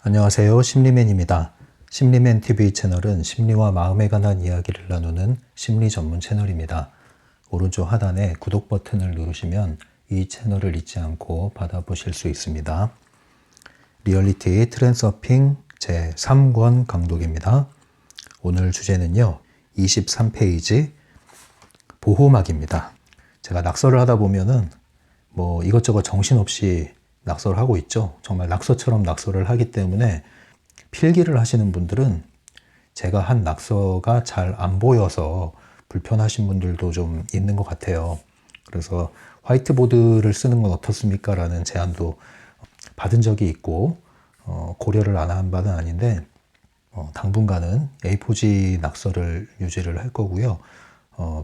안녕하세요. 심리맨입니다. 심리맨 TV 채널은 심리와 마음에 관한 이야기를 나누는 심리 전문 채널입니다. 오른쪽 하단에 구독 버튼을 누르시면 이 채널을 잊지 않고 받아보실 수 있습니다. 리얼리티 트랜서핑 제3권 강독입니다. 오늘 주제는요. 23페이지 보호막입니다. 제가 낙서를 하다 보면은 이것저것 정신없이 낙서를 하고 있죠. 정말 낙서처럼 낙서를 하기 때문에 필기를 하시는 분들은 제가 한 낙서가 잘 안 보여서 불편하신 분들도 좀 있는 것 같아요. 그래서 화이트보드를 쓰는 건 어떻습니까? 라는 제안도 받은 적이 있고 고려를 안 한 바는 아닌데 당분간은 A4지 낙서를 유지를 할 거고요.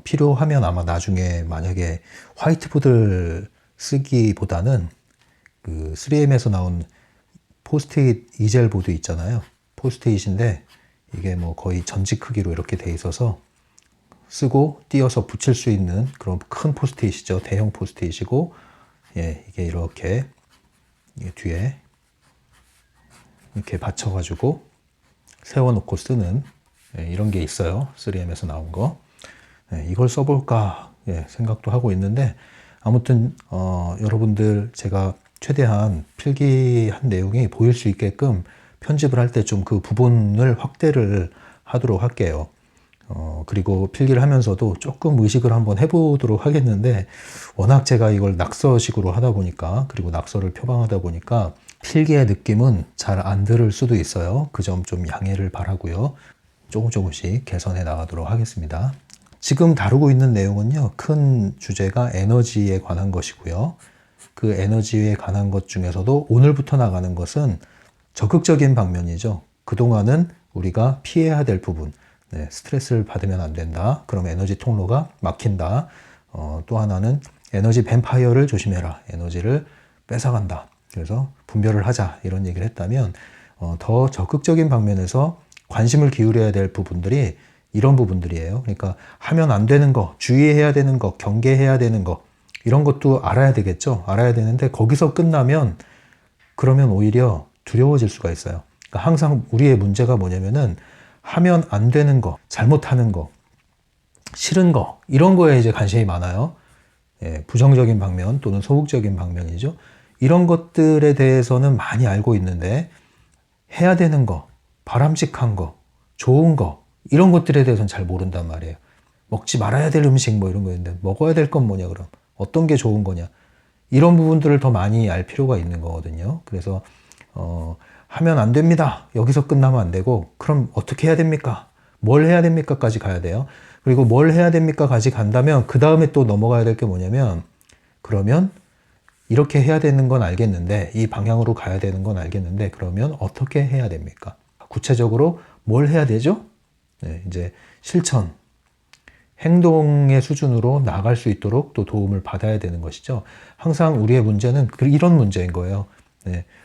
필요하면 아마 나중에 만약에 화이트보드를 쓰기보다는 그 3M에서 나온 포스트잇 이젤 보드 있잖아요. 포스트잇인데 이게 거의 전지 크기로 이렇게 돼 있어서 쓰고 띄어서 붙일 수 있는 그런 큰 포스트잇이죠. 대형 포스트잇이고, 이게 이렇게 뒤에 이렇게 받쳐가지고 세워놓고 쓰는 이런 게 있어요. 3M에서 나온 거. 이걸 써볼까 생각도 하고 있는데, 아무튼 여러분들 제가 최대한 필기한 내용이 보일 수 있게끔 편집을 할 때 좀 그 부분을 확대를 하도록 할게요. 그리고 필기를 하면서도 조금 의식을 한번 해보도록 하겠는데, 워낙 제가 이걸 낙서식으로 하다 보니까, 그리고 낙서를 표방하다 보니까 필기의 느낌은 잘 안 들을 수도 있어요. 그 점 좀 양해를 바라고요. 조금씩 개선해 나가도록 하겠습니다. 지금 다루고 있는 내용은요, 큰 주제가 에너지에 관한 것이고요. 그 에너지에 관한 것 중에서도 오늘부터 나가는 것은 적극적인 방면이죠. 그동안은 우리가 피해야 될 부분, 스트레스를 받으면 안 된다. 그럼 에너지 통로가 막힌다. 또 하나는 에너지 뱀파이어를 조심해라. 에너지를 뺏어간다. 그래서 분별을 하자. 이런 얘기를 했다면 더 적극적인 방면에서 관심을 기울여야 될 부분들이 이런 부분들이에요. 그러니까 하면 안 되는 거, 주의해야 되는 거, 경계해야 되는 거, 이런 것도 알아야 되겠죠. 알아야 되는데 거기서 끝나면 그러면 오히려 두려워질 수가 있어요. 그러니까 항상 우리의 문제가 뭐냐면은 하면 안 되는 거, 잘못하는 거, 싫은 거, 이런 거에 이제 관심이 많아요. 부정적인 방면 또는 소극적인 방면이죠. 이런 것들에 대해서는 많이 알고 있는데 해야 되는 거, 바람직한 거, 좋은 거, 이런 것들에 대해서는 잘 모른단 말이에요. 먹지 말아야 될 음식 이런 거 있는데 먹어야 될 건 뭐냐 그럼? 어떤 게 좋은 거냐? 이런 부분들을 더 많이 알 필요가 있는 거거든요. 그래서 하면 안 됩니다. 여기서 끝나면 안 되고, 그럼 어떻게 해야 됩니까? 뭘 해야 됩니까? 까지 가야 돼요. 그리고 뭘 해야 됩니까? 까지 간다면 그 다음에 또 넘어가야 될 게 뭐냐면, 그러면 이렇게 해야 되는 건 알겠는데, 이 방향으로 가야 되는 건 알겠는데, 그러면 어떻게 해야 됩니까? 구체적으로 뭘 해야 되죠? 이제 실천, 행동의 수준으로 나아갈 수 있도록 또 도움을 받아야 되는 것이죠. 항상 우리의 문제는 이런 문제인 거예요.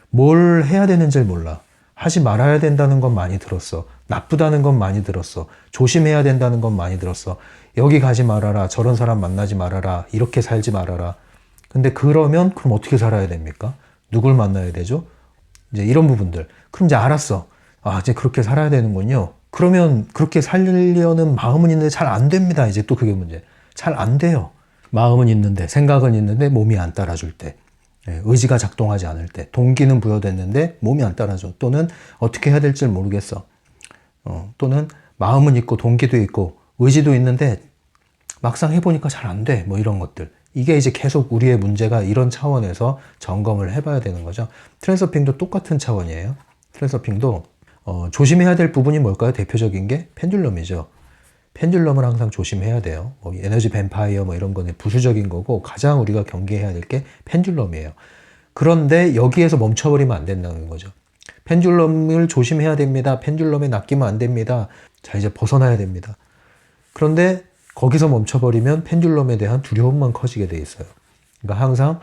뭘 해야 되는지를 몰라. 하지 말아야 된다는 건 많이 들었어. 나쁘다는 건 많이 들었어. 조심해야 된다는 건 많이 들었어. 여기 가지 말아라. 저런 사람 만나지 말아라. 이렇게 살지 말아라. 근데 그럼 어떻게 살아야 됩니까? 누굴 만나야 되죠? 이제 이런 부분들. 그럼 이제 알았어. 이제 그렇게 살아야 되는군요. 그러면 그렇게 살려는 마음은 있는데 잘 안 됩니다. 이제 또 그게 문제. 잘 안 돼요. 마음은 있는데, 생각은 있는데 몸이 안 따라줄 때, 의지가 작동하지 않을 때, 동기는 부여됐는데 몸이 안 따라줘. 또는 어떻게 해야 될지 모르겠어. 또는 마음은 있고 동기도 있고 의지도 있는데 막상 해보니까 잘 안 돼. 이런 것들. 이게 이제 계속 우리의 문제가 이런 차원에서 점검을 해봐야 되는 거죠. 트랜서핑도 똑같은 차원이에요. 트랜서핑도 조심해야 될 부분이 뭘까요? 대표적인 게 펜듈럼이죠. 펜듈럼을 항상 조심해야 돼요. 에너지 뱀파이어 이런 거는 부수적인 거고, 가장 우리가 경계해야 될 게 펜듈럼이에요. 그런데 여기에서 멈춰버리면 안 된다는 거죠. 펜듈럼을 조심해야 됩니다. 펜듈럼에 낚이면 안 됩니다. 자, 이제 벗어나야 됩니다. 그런데 거기서 멈춰버리면 펜듈럼에 대한 두려움만 커지게 돼 있어요. 그러니까 항상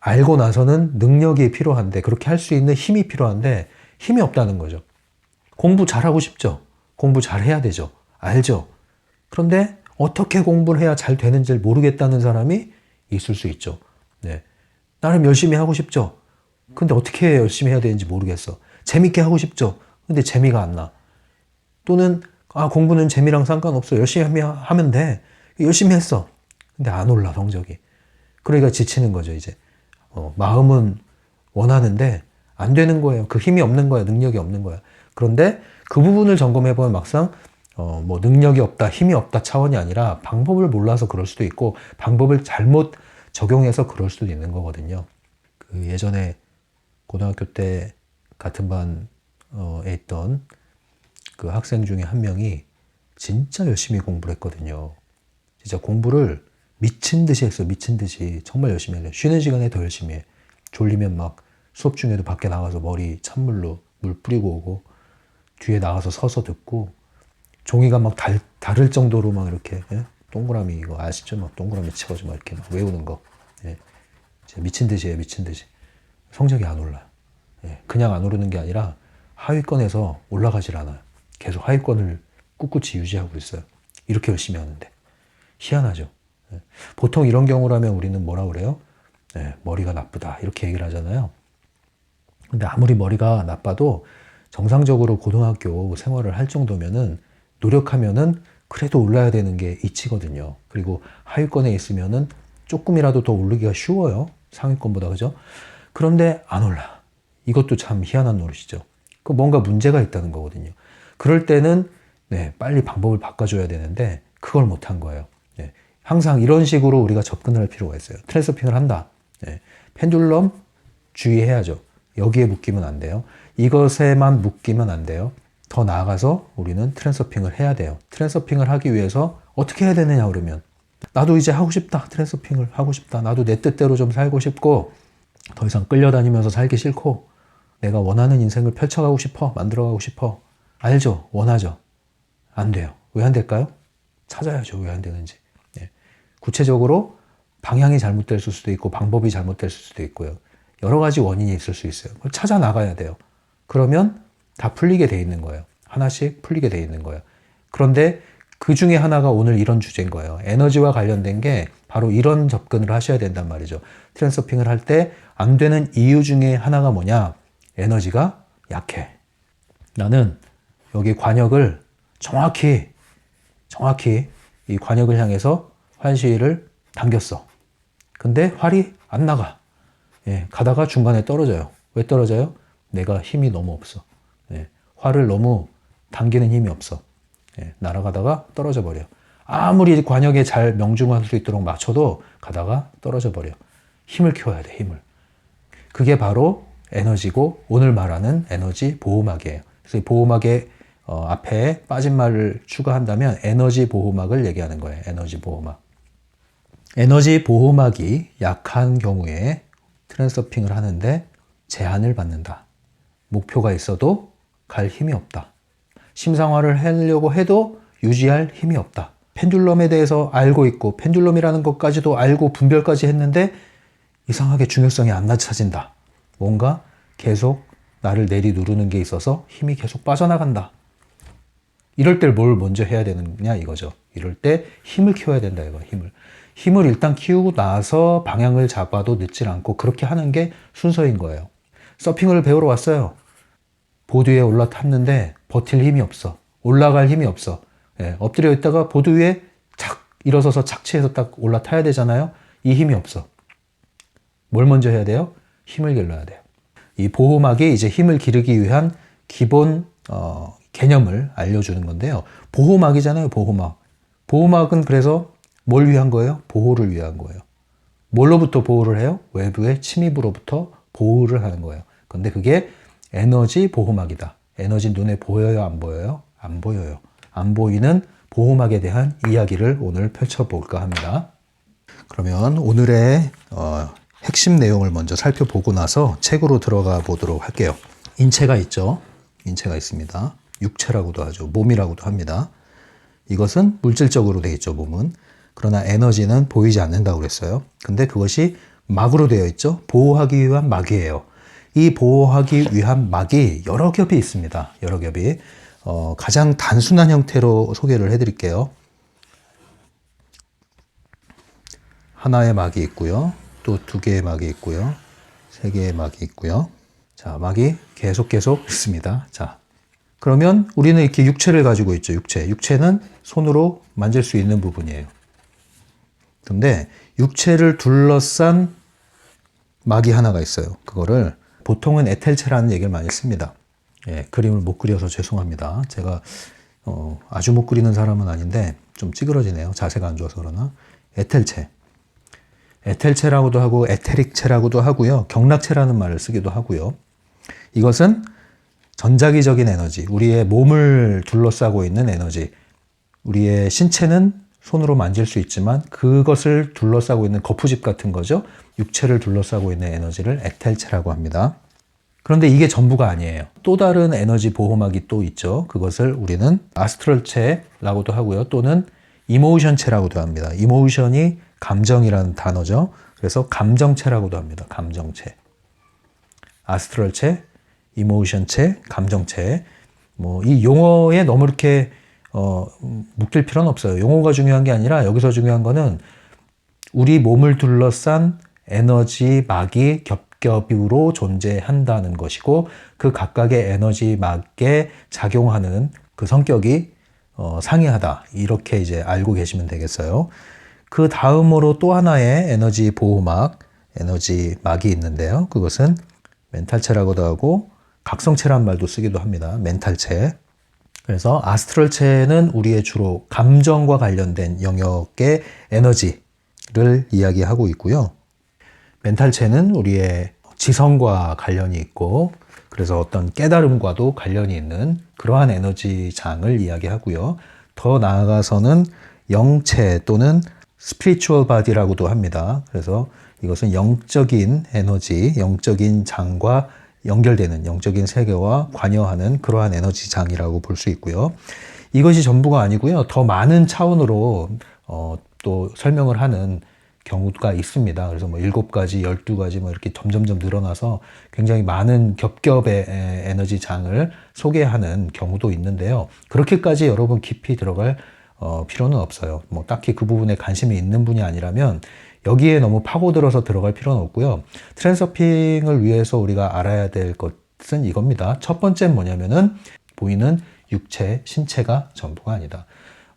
알고 나서는 능력이 필요한데, 그렇게 할 수 있는 힘이 필요한데 힘이 없다는 거죠. 공부 잘하고 싶죠? 공부 잘해야 되죠? 알죠? 그런데 어떻게 공부를 해야 잘 되는지 모르겠다는 사람이 있을 수 있죠. 나름 열심히 하고 싶죠? 근데 어떻게 열심히 해야 되는지 모르겠어. 재밌게 하고 싶죠. 근데 재미가 안 나. 또는 공부는 재미랑 상관없어. 열심히 하면 돼. 열심히 했어. 근데 안 올라 성적이. 그러니까 지치는 거죠 이제. 마음은 원하는데 안 되는 거예요. 그 힘이 없는 거야. 능력이 없는 거야. 그런데 그 부분을 점검해보면 막상 뭐 능력이 없다, 힘이 없다 차원이 아니라 방법을 몰라서 그럴 수도 있고 방법을 잘못 적용해서 그럴 수도 있는 거거든요. 그 예전에 고등학교 때 같은 반에 있던 그 학생 중에 한 명이 진짜 열심히 공부를 했거든요. 진짜 공부를 미친 듯이 했어요. 미친 듯이. 정말 열심히 해요. 쉬는 시간에 더 열심히 해. 졸리면 막 수업 중에도 밖에 나가서 머리 찬물로 물 뿌리고 오고 뒤에 나가서 서서 듣고 종이가 막 다를 정도로 막 이렇게 동그라미 이거 아시죠? 막 동그라미 치워서 막 이렇게 막 외우는 거. 미친 듯이 해요. 미친 듯이. 성적이 안 올라요. 그냥 안 오르는 게 아니라 하위권에서 올라가질 않아요. 계속 하위권을 꿋꿋이 유지하고 있어요. 이렇게 열심히 하는데. 희한하죠. 보통 이런 경우라면 우리는 뭐라 그래요? 머리가 나쁘다 이렇게 얘기를 하잖아요. 근데 아무리 머리가 나빠도 정상적으로 고등학교 생활을 할 정도면은 노력하면은 그래도 올라야 되는 게 이치거든요. 그리고 하위권에 있으면은 조금이라도 더 오르기가 쉬워요. 상위권보다. 그죠? 그런데 안 올라. 이것도 참 희한한 노릇이죠. 그 뭔가 문제가 있다는 거거든요. 그럴 때는 빨리 방법을 바꿔줘야 되는데 그걸 못한 거예요. 항상 이런 식으로 우리가 접근을 할 필요가 있어요. 트랜스서핑을 한다. 펜듈럼 주의해야죠. 여기에 묶이면 안 돼요. 이것에만 묶이면 안 돼요. 더 나아가서 우리는 트랜스서핑을 해야 돼요. 트랜스서핑을 하기 위해서 어떻게 해야 되느냐 그러면 나도 이제 하고 싶다. 트랜스서핑을 하고 싶다. 나도 내 뜻대로 좀 살고 싶고 더 이상 끌려다니면서 살기 싫고 내가 원하는 인생을 펼쳐가고 싶어. 만들어가고 싶어. 알죠? 원하죠? 안 돼요. 왜 안 될까요? 찾아야죠. 왜 안 되는지. 구체적으로 방향이 잘못될 수도 있고 방법이 잘못될 수도 있고요. 여러 가지 원인이 있을 수 있어요. 그걸 찾아 나가야 돼요. 그러면 다 풀리게 돼 있는 거예요. 하나씩 풀리게 돼 있는 거예요. 그런데 그 중에 하나가 오늘 이런 주제인 거예요. 에너지와 관련된 게 바로 이런 접근을 하셔야 된단 말이죠. 트랜스서핑을 할 때 안 되는 이유 중에 하나가 뭐냐? 에너지가 약해. 나는 여기 관역을 정확히 이 관역을 향해서 활시위를 당겼어. 근데 활이 안 나가. 가다가 중간에 떨어져요. 왜 떨어져요? 내가 힘이 너무 없어. 활을 너무 당기는 힘이 없어. 날아가다가 떨어져 버려. 아무리 관역에 잘 명중할 수 있도록 맞춰도 가다가 떨어져 버려. 힘을 키워야 돼, 힘을. 그게 바로 에너지고 오늘 말하는 에너지 보호막이에요. 그래서 이 보호막의 앞에 빠진 말을 추가한다면 에너지 보호막을 얘기하는 거예요. 에너지 보호막. 에너지 보호막이 약한 경우에 트랜스서핑을 하는데 제한을 받는다. 목표가 있어도 갈 힘이 없다. 심상화를 하려고 해도 유지할 힘이 없다. 펜듈럼에 대해서 알고 있고 펜듈럼이라는 것까지도 알고 분별까지 했는데 이상하게 중요성이 안 낮아진다. 뭔가 계속 나를 내리누르는 게 있어서 힘이 계속 빠져나간다. 이럴 때 뭘 먼저 해야 되느냐 이거죠. 이럴 때 힘을 키워야 된다 이거. 힘을 일단 키우고 나서 방향을 잡아도 늦질 않고 그렇게 하는 게 순서인 거예요. 서핑을 배우러 왔어요. 보드 위에 올라탔는데 버틸 힘이 없어. 올라갈 힘이 없어. 엎드려 있다가 보드 위에 착 일어서서 착지해서 딱 올라타야 되잖아요. 이 힘이 없어. 뭘 먼저 해야 돼요? 힘을 길러야 돼요. 이 보호막이 이제 힘을 기르기 위한 기본 개념을 알려주는 건데요. 보호막이잖아요. 보호막. 보호막은 그래서 뭘 위한 거예요? 보호를 위한 거예요. 뭘로부터 보호를 해요? 외부의 침입으로부터 보호를 하는 거예요. 근데 그게 에너지 보호막이다. 에너지 눈에 보여요? 안 보여요? 안 보여요. 안 보이는 보호막에 대한 이야기를 오늘 펼쳐볼까 합니다. 그러면 오늘의 핵심 내용을 먼저 살펴보고 나서 책으로 들어가 보도록 할게요. 인체가 있죠. 인체가 있습니다. 육체라고도 하죠. 몸이라고도 합니다. 이것은 물질적으로 되어 있죠. 몸은. 그러나 에너지는 보이지 않는다고 그랬어요. 근데 그것이 막으로 되어 있죠. 보호하기 위한 막이에요. 이 보호하기 위한 막이 여러 겹이 있습니다. 여러 겹이. 가장 단순한 형태로 소개를 해드릴게요. 하나의 막이 있고요. 또 두 개의 막이 있고요. 세 개의 막이 있고요. 자, 막이 계속 있습니다. 자, 그러면 우리는 이렇게 육체를 가지고 있죠. 육체는 손으로 만질 수 있는 부분이에요. 그런데 육체를 둘러싼 막이 하나가 있어요. 그거를 보통은 에텔체라는 얘기를 많이 씁니다. 예, 그림을 못 그려서 죄송합니다. 제가 아주 못 그리는 사람은 아닌데 좀 찌그러지네요. 자세가 안 좋아서 그러나. 에텔체. 에텔체라고도 하고 에테릭체라고도 하고요. 경락체라는 말을 쓰기도 하고요. 이것은 전자기적인 에너지, 우리의 몸을 둘러싸고 있는 에너지, 우리의 신체는 손으로 만질 수 있지만 그것을 둘러싸고 있는 거푸집 같은 거죠. 육체를 둘러싸고 있는 에너지를 에텔체라고 합니다. 그런데 이게 전부가 아니에요. 또 다른 에너지 보호막이 또 있죠. 그것을 우리는 아스트럴체라고도 하고요. 또는 이모션체라고도 합니다. 이모션이 감정이라는 단어죠. 그래서 감정체라고도 합니다. 감정체. 아스트럴체, 이모션체, 감정체. 뭐 이 용어에 너무 이렇게 묶일 필요는 없어요. 용어가 중요한 게 아니라 여기서 중요한 거는 우리 몸을 둘러싼 에너지 막이 겹겹으로 존재한다는 것이고 그 각각의 에너지 막에 작용하는 그 성격이 상이하다. 이렇게 이제 알고 계시면 되겠어요. 그 다음으로 또 하나의 에너지 보호막, 에너지 막이 있는데요. 그것은 멘탈체라고도 하고 각성체란 말도 쓰기도 합니다. 멘탈체. 그래서 아스트럴체는 우리의 주로 감정과 관련된 영역의 에너지를 이야기하고 있고요. 멘탈체는 우리의 지성과 관련이 있고 그래서 어떤 깨달음과도 관련이 있는 그러한 에너지장을 이야기하고요. 더 나아가서는 영체 또는 spiritual body라고도 합니다. 그래서 이것은 영적인 에너지, 영적인 장과 연결되는 영적인 세계와 관여하는 그러한 에너지장이라고 볼 수 있고요. 이것이 전부가 아니고요. 더 많은 차원으로 또 설명을 하는 경우가 있습니다. 그래서 뭐 7가지, 12가지 뭐 이렇게 점점점 늘어나서 굉장히 많은 겹겹의 에너지장을 소개하는 경우도 있는데요. 그렇게까지 여러분 깊이 들어갈 필요는 없어요. 뭐 딱히 그 부분에 관심이 있는 분이 아니라면 여기에 너무 파고들어서 들어갈 필요는 없고요. 트랜서핑을 위해서 우리가 알아야 될 것은 이겁니다. 첫 번째는 뭐냐면은 보이는 육체, 신체가 전부가 아니다.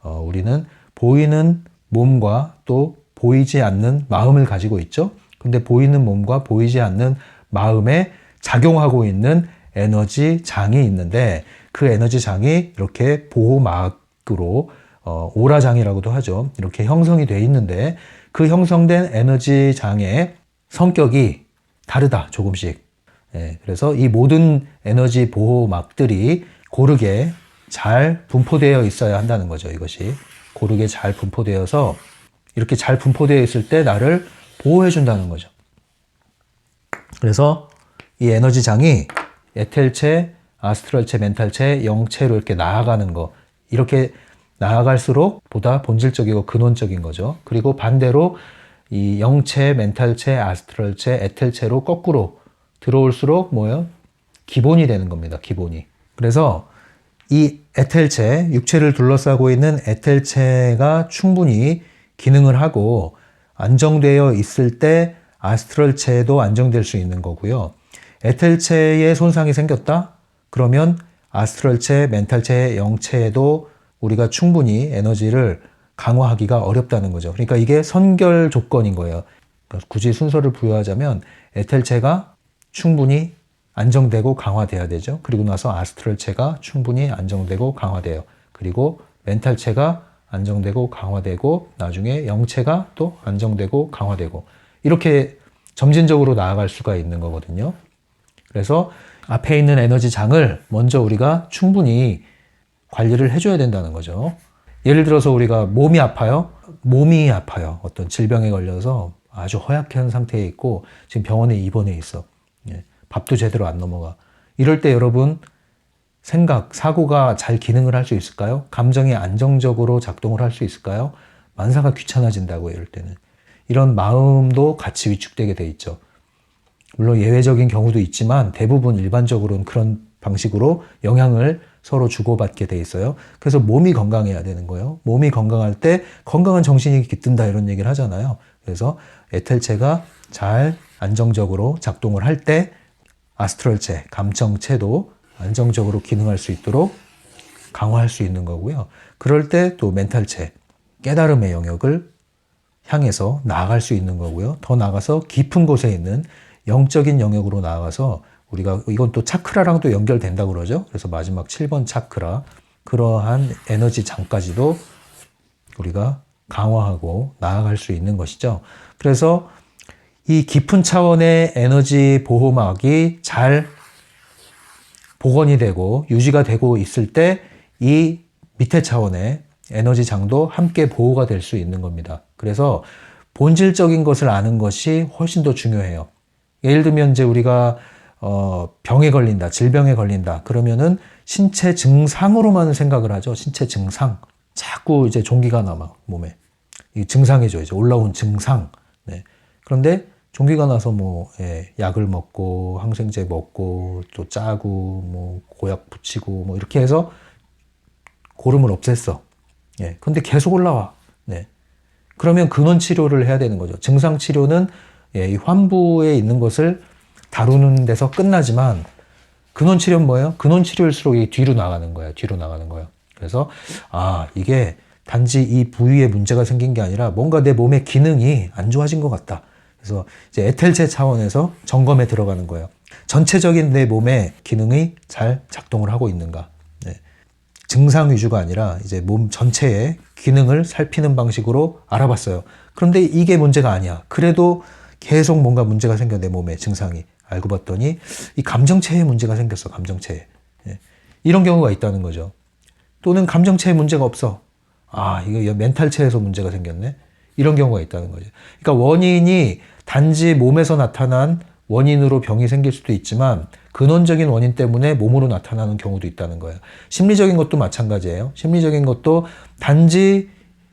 우리는 보이는 몸과 또 보이지 않는 마음을 가지고 있죠. 근데 보이는 몸과 보이지 않는 마음에 작용하고 있는 에너지 장이 있는데 그 에너지 장이 이렇게 보호막으로 오라장이라고도 하죠. 이렇게 형성이 돼 있는데 그 형성된 에너지 장의 성격이 다르다, 조금씩. 예, 그래서 이 모든 에너지 보호막들이 고르게 잘 분포되어 있어야 한다는 거죠, 이것이. 고르게 잘 분포되어서 이렇게 잘 분포되어 있을 때 나를 보호해 준다는 거죠. 그래서 이 에너지 장이 에텔체, 아스트럴체, 멘탈체, 영체로 이렇게 나아가는 거, 이렇게 나아갈수록 보다 본질적이고 근원적인 거죠. 그리고 반대로 이 영체, 멘탈체, 아스트럴체, 에텔체로 거꾸로 들어올수록 뭐예요? 기본이 되는 겁니다. 기본이. 그래서 이 에텔체, 육체를 둘러싸고 있는 에텔체가 충분히 기능을 하고 안정되어 있을 때 아스트럴체도 안정될 수 있는 거고요. 에텔체에 손상이 생겼다? 그러면 아스트럴체, 멘탈체, 영체에도 우리가 충분히 에너지를 강화하기가 어렵다는 거죠. 그러니까 이게 선결 조건인 거예요. 그러니까 굳이 순서를 부여하자면 에텔체가 충분히 안정되고 강화돼야 되죠. 그리고 나서 아스트럴체가 충분히 안정되고 강화돼요. 그리고 멘탈체가 안정되고 강화되고 나중에 영체가 또 안정되고 강화되고 이렇게 점진적으로 나아갈 수가 있는 거거든요. 그래서 앞에 있는 에너지 장을 먼저 우리가 충분히 관리를 해줘야 된다는 거죠. 예를 들어서 우리가 몸이 아파요. 어떤 질병에 걸려서 아주 허약한 상태에 있고 지금 병원에 입원해 있어. 밥도 제대로 안 넘어가. 이럴 때 여러분 사고가 잘 기능을 할 수 있을까요? 감정이 안정적으로 작동을 할 수 있을까요? 만사가 귀찮아진다고요, 이럴 때는. 이런 마음도 같이 위축되게 돼 있죠. 물론 예외적인 경우도 있지만 대부분 일반적으로는 그런 방식으로 영향을 서로 주고받게 돼 있어요. 그래서 몸이 건강해야 되는 거예요. 몸이 건강할 때 건강한 정신이 깃든다 이런 얘기를 하잖아요. 그래서 에텔체가 잘 안정적으로 작동을 할 때 아스트럴체, 감청체도 안정적으로 기능할 수 있도록 강화할 수 있는 거고요. 그럴 때 또 멘탈체, 깨달음의 영역을 향해서 나아갈 수 있는 거고요. 더 나아가서 깊은 곳에 있는 영적인 영역으로 나아가서 우리가 이건 또 차크라랑 또 연결된다고 그러죠. 그래서 마지막 7번 차크라, 그러한 에너지 장까지도 우리가 강화하고 나아갈 수 있는 것이죠. 그래서 이 깊은 차원의 에너지 보호막이 잘 복원이 되고 유지가 되고 있을 때 이 밑에 차원의 에너지 장도 함께 보호가 될 수 있는 겁니다. 그래서 본질적인 것을 아는 것이 훨씬 더 중요해요. 예를 들면 이제 우리가 병에 걸린다, 질병에 걸린다. 그러면은 신체 증상으로만 생각을 하죠. 신체 증상. 자꾸 이제 종기가 남아 몸에. 이 증상이죠. 이제 올라온 증상. 네. 그런데 종기가 나서 뭐 약을 먹고 항생제 먹고 또 짜고 뭐 고약 붙이고 뭐 이렇게 해서 고름을 없앴어. 예. 근데 계속 올라와. 네. 그러면 근원 치료를 해야 되는 거죠. 증상 치료는 이 환부에 있는 것을 다루는 데서 끝나지만 근원 치료는 뭐예요? 근원 치료일수록 이 뒤로 나가는 거예요. 뒤로 나가는 거예요. 그래서 이게 단지 이 부위에 문제가 생긴 게 아니라 뭔가 내 몸의 기능이 안 좋아진 것 같다. 그래서 이제 에텔체 차원에서 점검에 들어가는 거예요. 전체적인 내 몸의 기능이 잘 작동을 하고 있는가. 네. 증상 위주가 아니라 이제 몸 전체의 기능을 살피는 방식으로 알아봤어요. 그런데 이게 문제가 아니야. 그래도 계속 뭔가 문제가 생겨, 내 몸에 증상이. 알고 봤더니 이 감정체에 문제가 생겼어. 감정체에. 예. 이런 경우가 있다는 거죠. 또는 감정체에 문제가 없어. 이거 멘탈체에서 문제가 생겼네. 이런 경우가 있다는 거죠. 그러니까 원인이 단지 몸에서 나타난 원인으로 병이 생길 수도 있지만 근원적인 원인 때문에 몸으로 나타나는 경우도 있다는 거예요. 심리적인 것도 마찬가지예요. 심리적인 것도 단지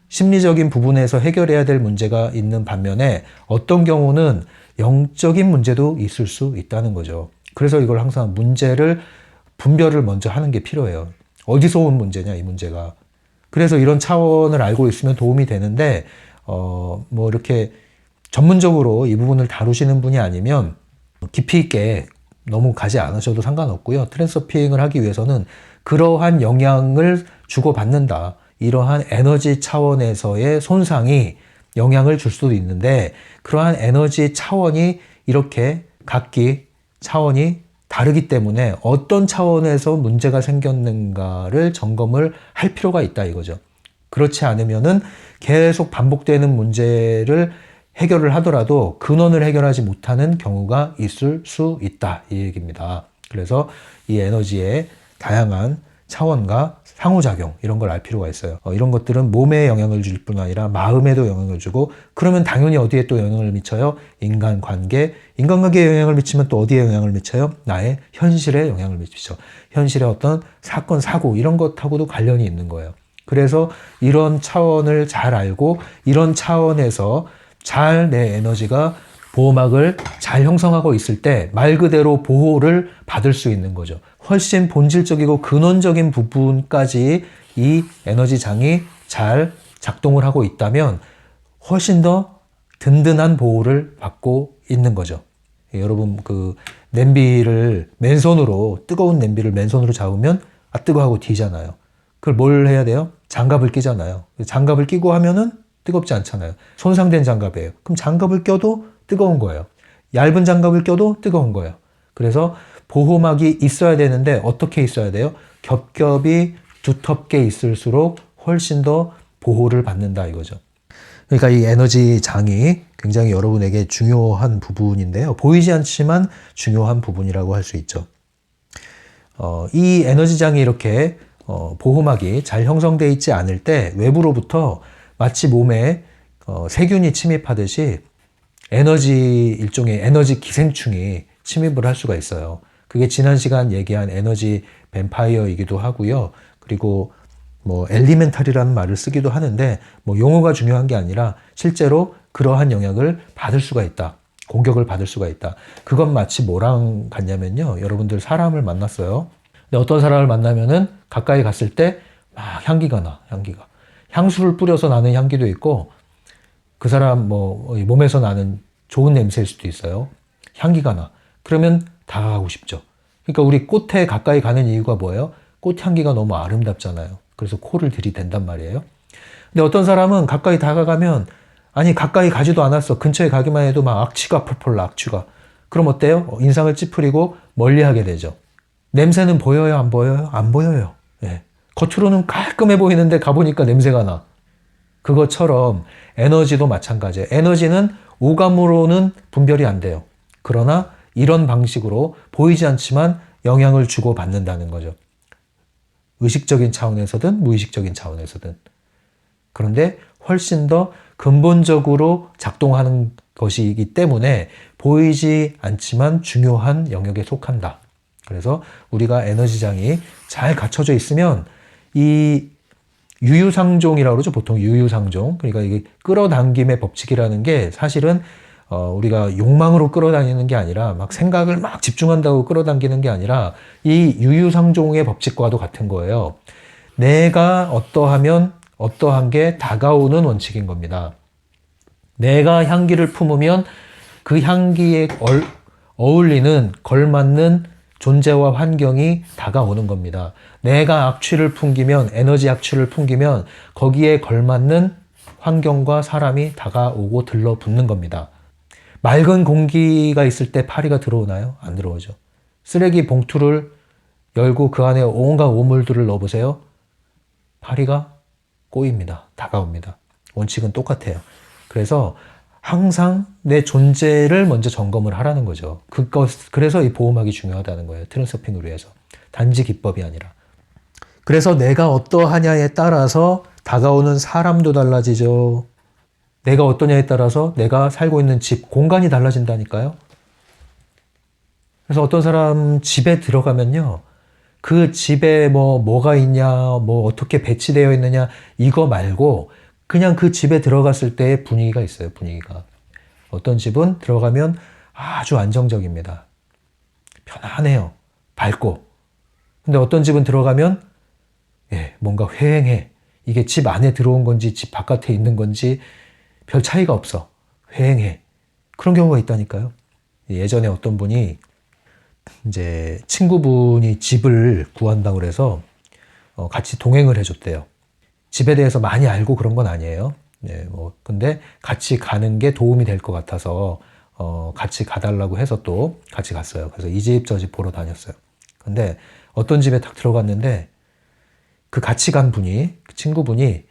심리적인 부분에서 해결해야 될 문제가 있는 반면에 어떤 경우는 영적인 문제도 있을 수 있다는 거죠. 그래서 이걸 항상 문제를 분별을 먼저 하는 게 필요해요. 어디서 온 문제냐, 이 문제가. 그래서 이런 차원을 알고 있으면 도움이 되는데 뭐 이렇게 전문적으로 이 부분을 다루시는 분이 아니면 깊이 있게 너무 가지 않으셔도 상관없고요. 트랜스서핑을 하기 위해서는 그러한 영향을 주고받는다. 이러한 에너지 차원에서의 손상이 영향을 줄 수도 있는데 그러한 에너지 차원이 이렇게 각기 차원이 다르기 때문에 어떤 차원에서 문제가 생겼는가를 점검을 할 필요가 있다 이거죠. 그렇지 않으면은 계속 반복되는 문제를 해결을 하더라도 근원을 해결하지 못하는 경우가 있을 수 있다 이 얘기입니다. 그래서 이 에너지의 다양한 차원과 상호작용 이런 걸 알 필요가 있어요. 이런 것들은 몸에 영향을 줄 뿐 아니라 마음에도 영향을 주고 그러면 당연히 어디에 또 영향을 미쳐요? 인간관계에 영향을 미치면 또 어디에 영향을 미쳐요? 나의 현실에 영향을 미치죠. 현실의 어떤 사건, 사고 이런 것하고도 관련이 있는 거예요. 그래서 이런 차원을 잘 알고 이런 차원에서 잘 내 에너지가 보호막을 잘 형성하고 있을 때 말 그대로 보호를 받을 수 있는 거죠. 훨씬 본질적이고 근원적인 부분까지 이 에너지 장이 잘 작동을 하고 있다면 훨씬 더 든든한 보호를 받고 있는 거죠. 여러분 그 냄비를 맨손으로 뜨거운 냄비를 맨손으로 잡으면 뜨거워하고 뒤잖아요. 그걸 뭘 해야 돼요? 장갑을 끼잖아요. 장갑을 끼고 하면은 뜨겁지 않잖아요. 손상된 장갑이에요. 그럼 장갑을 껴도 뜨거운 거예요. 얇은 장갑을 껴도 뜨거운 거예요. 그래서 보호막이 있어야 되는데 어떻게 있어야 돼요? 겹겹이 두텁게 있을수록 훨씬 더 보호를 받는다 이거죠. 그러니까 이 에너지 장이 굉장히 여러분에게 중요한 부분인데요. 보이지 않지만 중요한 부분이라고 할 수 있죠. 이 에너지 장이 이렇게 보호막이 잘 형성되어 있지 않을 때 외부로부터 마치 몸에 세균이 침입하듯이 일종의 에너지 기생충이 침입을 할 수가 있어요. 그게 지난 시간 얘기한 에너지 뱀파이어이기도 하고요. 그리고 뭐 엘리멘탈이라는 말을 쓰기도 하는데 뭐 용어가 중요한 게 아니라 실제로 그러한 영향을 받을 수가 있다. 공격을 받을 수가 있다. 그건 마치 뭐랑 같냐면요. 여러분들 사람을 만났어요. 근데 어떤 사람을 만나면은 가까이 갔을 때 막 향기가 나. 향수를 뿌려서 나는 향기도 있고 그 사람 몸에서 나는 좋은 냄새일 수도 있어요. 향기가 나. 그러면 다가가고 싶죠. 그러니까 우리 꽃에 가까이 가는 이유가 뭐예요? 꽃향기가 너무 아름답잖아요. 그래서 코를 들이댄단 말이에요. 근데 어떤 사람은 가까이 다가가면 아니 가까이 가지도 않았어. 근처에 가기만 해도 막 악취가 펄펄 나, 악취가. 그럼 어때요? 인상을 찌푸리고 멀리하게 되죠. 냄새는 보여요? 안 보여요? 안 보여요. 예. 겉으로는 깔끔해 보이는데 가보니까 냄새가 나. 그것처럼 에너지도 마찬가지예요. 에너지는 오감으로는 분별이 안 돼요. 그러나 이런 방식으로 보이지 않지만 영향을 주고 받는다는 거죠. 의식적인 차원에서든 무의식적인 차원에서든. 그런데 훨씬 더 근본적으로 작동하는 것이기 때문에 보이지 않지만 중요한 영역에 속한다. 그래서 우리가 에너지장이 잘 갖춰져 있으면 이 유유상종이라고 그러죠. 보통 유유상종. 그러니까 이게 끌어당김의 법칙이라는 게 사실은 우리가 욕망으로 끌어당기는 게 아니라 막 생각을 막 집중한다고 끌어당기는 게 아니라 이 유유상종의 법칙과도 같은 거예요. 내가 어떠하면 어떠한 게 다가오는 원칙인 겁니다. 내가 향기를 품으면 그 향기에 어울리는 걸맞는 존재와 환경이 다가오는 겁니다. 내가 악취를 풍기면, 에너지 악취를 풍기면 거기에 걸맞는 환경과 사람이 다가오고 들러붙는 겁니다. 맑은 공기가 있을 때 파리가 들어오나요? 안 들어오죠. 쓰레기 봉투를 열고 그 안에 온갖 오물들을 넣어보세요. 파리가 꼬입니다. 다가옵니다. 원칙은 똑같아요. 그래서 항상 내 존재를 먼저 점검을 하라는 거죠. 그래서 이 보호막이 중요하다는 거예요. 트랜서핑을 위해서. 단지 기법이 아니라. 그래서 내가 어떠하냐에 따라서 다가오는 사람도 달라지죠. 내가 어떠냐에 따라서 내가 살고 있는 집, 공간이 달라진다니까요. 그래서 어떤 사람 집에 들어가면요. 그 집에 뭐가 있냐, 뭐 어떻게 배치되어 있느냐, 이거 말고 그냥 그 집에 들어갔을 때의 분위기가 있어요, 분위기가. 어떤 집은 들어가면 아주 안정적입니다. 편안해요. 밝고. 근데 어떤 집은 들어가면 뭔가 회행해. 이게 집 안에 들어온 건지 집 바깥에 있는 건지 별 차이가 없어. 회행해. 그런 경우가 있다니까요. 예전에 어떤 분이 이제 친구분이 집을 구한다고 그래서 같이 동행을 해줬대요. 집에 대해서 많이 알고 그런 건 아니에요. 근데 같이 가는 게 도움이 될 것 같아서 같이 가달라고 해서 또 같이 갔어요. 그래서 이 집 저 집 보러 다녔어요. 근데 어떤 집에 딱 들어갔는데 그 같이 간 분이, 그 친구분이